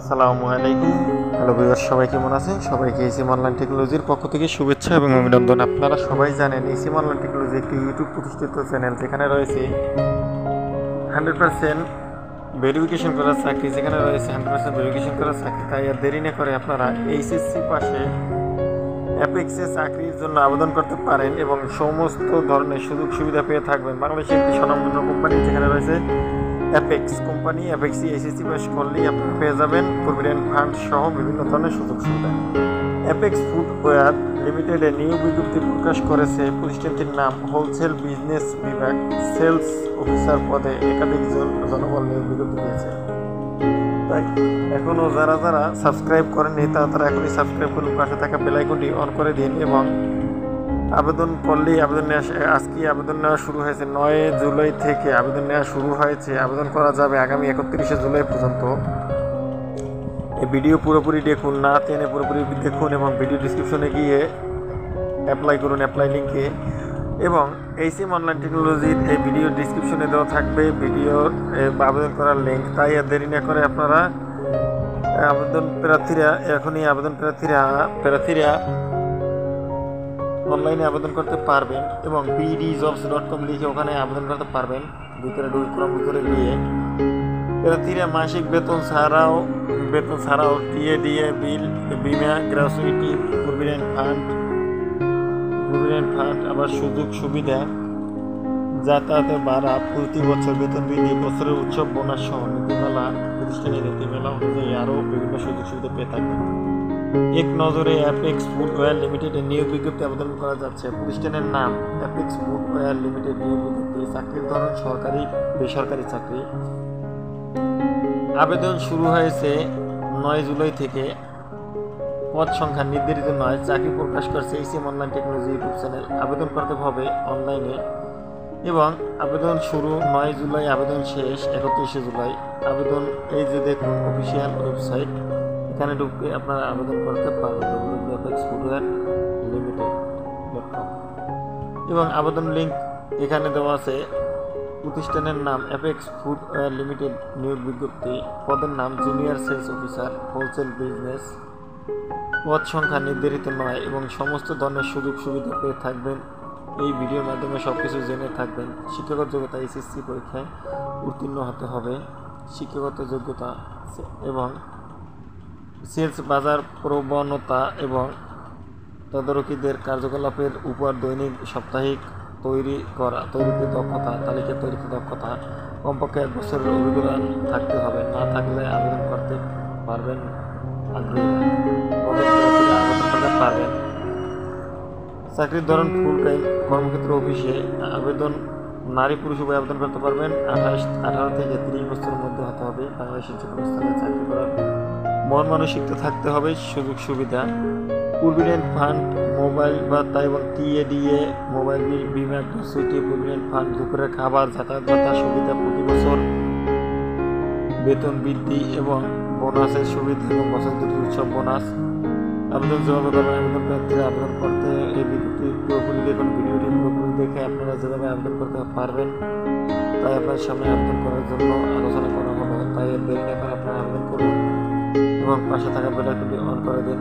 আসসালামু আলাইকুম। Hello viewer, সবাই কেমন আছেন? সবাইকে এসিম অনলাইন টেকনোলজির পক্ষ থেকে শুভেচ্ছা এবং অভিনন্দন। আপনারা সবাই জানেন এসিম অনলাইন টেকনোলজি একটি ইউটিউব প্রতিষ্ঠিত চ্যানেল, যেখানে রয়েছে 100% ভেরিফিকেশন করা চাকরি, যেখানে রয়েছে 100% ভেরিফিকেশন করা চাকরি। তাই আর দেরি না করে আপনারা এইচএসসি পাশে অ্যাপেক্সে চাকরির জন্য আবেদন করতে পারেন এবং সমস্ত ধরনের সুযোগ সুবিধা পেয়ে থাকবেন। বাংলাদেশের একটি স্বনামধন্য কোম্পানি, যেখানে রয়েছে অ্যাপেক্স কোম্পানি। অ্যাপেক্সি এইচএসসি পাস করলেই আপনারা পেয়ে যাবেন প্রভিডেন্ট ফান্ড সহ বিভিন্ন ধরনের সুযোগ সুবিধা। অ্যাপেক্স ফুটওয়্যার লিমিটেডে নিয়োগ বিজ্ঞপ্তি প্রকাশ করেছে। প্রতিষ্ঠানটির নাম হোলসেল বিজনেস বিভাগ। সেলস অফিসার পদে একাধিক জনবল নিয়োগ বিজ্ঞপ্তি দিয়েছে। তাই এখনও যারা সাবস্ক্রাইব করেননি তারা এখনই সাবস্ক্রাইব করুন, পাশে থাকা বেল আইকনটি অন করে দিন এবং আবেদন করলেই আজকে আবেদন নেওয়া শুরু হয়েছে। 9 জুলাই থেকে আবেদন নেওয়া শুরু হয়েছে। আবেদন করা যাবে আগামী 31 জুলাই পর্যন্ত। এই ভিডিও পুরোপুরি দেখুন, না টেনে পুরোপুরি দেখুন এবং ভিডিও ডিসক্রিপশনে গিয়ে অ্যাপ্লাই করুন অ্যাপ্লাই লিঙ্কে। এবং এসিম অনলাইন টেকনোলজির এই ভিডিও ডিসক্রিপশনে দেওয়া থাকবে ভিডিওর আবেদন করার লিঙ্ক। তাই আর দেরি না করে আপনারা প্রার্থীরা অনলাইনে আবেদন করতে পারবেন এবং bdjobs.com লিখে ওখানে আবেদন করতে পারবেন। ভিতরে ভিতরে গিয়ে প্রার্থীরা মাসিক বেতন ছাড়াও টিএডিএ বিল, বিমা, গ্র্যাচুইটি, প্রভিডেন্ট ফান্ড, আবার সুযোগ সুবিধা, যাতায়াতের ভাড়া, প্রতি বছর বেতন বৃদ্ধি, বছরের উৎসব বোনাস সহ নীতিমেলা, প্রতিষ্ঠানের নীতিমেলা অনুযায়ী আরও বিভিন্ন সুযোগ সুবিধা পেয়ে থাকবেন। এক নজরে অ্যাপেক্স ফুটওয়্যার লিমিটেডে নিয়োগ বিজ্ঞপ্তি আবেদন করা যাচ্ছে। প্রতিষ্ঠানের নাম অ্যাপেক্স ফুটওয়্যার লিমিটেড। নিয়োগ বিজ্ঞপ্তি, চাকরির ধরন সরকারি বেসরকারি চাকরি। আবেদন শুরু হয়েছে 9 জুলাই থেকে। পদ সংখ্যা নির্ধারিত নয়। চাকরি প্রকাশ করছে এসিম অনলাইন টেকনোলজি ইউটিউব চ্যানেল। আবেদন করতে হবে অনলাইনে এবং আবেদন শুরু 9 জুলাই, আবেদন শেষ 31 জুলাই। আবেদন এই যে দেখুন অফিসিয়াল ওয়েবসাইট, এখানে ঢুকে আপনারা আবেদন করতে পারবেন www.appexfootwearlimited.com এবং আবেদন লিঙ্ক এখানে দেওয়া আছে। প্রতিষ্ঠানের নাম অ্যাপেক্স ফুটওয়্যার লিমিটেড। নিয়োগ বিজ্ঞপ্তি, পদের নাম junior sales officer, wholesale business. পদ সংখ্যা নির্ধারিত নয় এবং সমস্ত ধরনের সুযোগ সুবিধা পেয়ে থাকবেন। এই ভিডিওর মাধ্যমে সব কিছু জেনে থাকবেন। শিক্ষাগত যোগ্যতা এসএসসি পরীক্ষায় উত্তীর্ণ হতে হবে। শিক্ষাগত যোগ্যতা এবং সেলস বাজার প্রবণতা এবং তদারকিদের কার্যকলাপের উপর দৈনিক সাপ্তাহিক তৈরিতে দক্ষতা, তালিকা তৈরিতে দক্ষতা, কমপক্ষে 1 বছরের অভিজ্ঞতা থাকতে হবে। না থাকলে আবেদন করতে পারবেন আগ্রহীরা আবেদন করতে পারবেন। চাকরির ধরন ফুল টাইম কর্মক্ষেত্র অফিসে। আবেদন নারী পুরুষ উভয় আবেদন করতে পারবেন। 18 থেকে 30 বছরের মধ্যে হতে হবে। বাংলাদেশের যে কোনো স্থানে চাকরি করার মন মানসিকতা থাকতে হবে। সুযোগ সুবিধা, প্রভিডেন্ট ফান্ড, মোবাইল ভাতা এবং টিএডিএ, মোবাইল বিল, বিমা, গ্র্যাচুইটি, প্রভিডেন্ট ফান্ড, দুপুরের খাবার, যাতায়াত ভাতা সুবিধা, প্রতি বছর বেতন বৃদ্ধি এবং বোনাসের সুবিধা এবং বছর দুটি উৎসব বোনাস। আবেদন যেভাবে করবেন, আবেদন প্রার্থীরা আবেদন করতে এই বিজ্ঞপ্তি পুরোপুরি দেখুন। ভিডিওটি পুরোপুরি দেখে আপনারা যেভাবে আবেদন করতে পারবেন তাই আপনার সামনে আবেদন করার জন্য আলোচনা করা হলো। তাই দেরি না করে আপনারা আবেদন করুন এবং পাশে থাকা বেল আইকনটি অন করে দিন।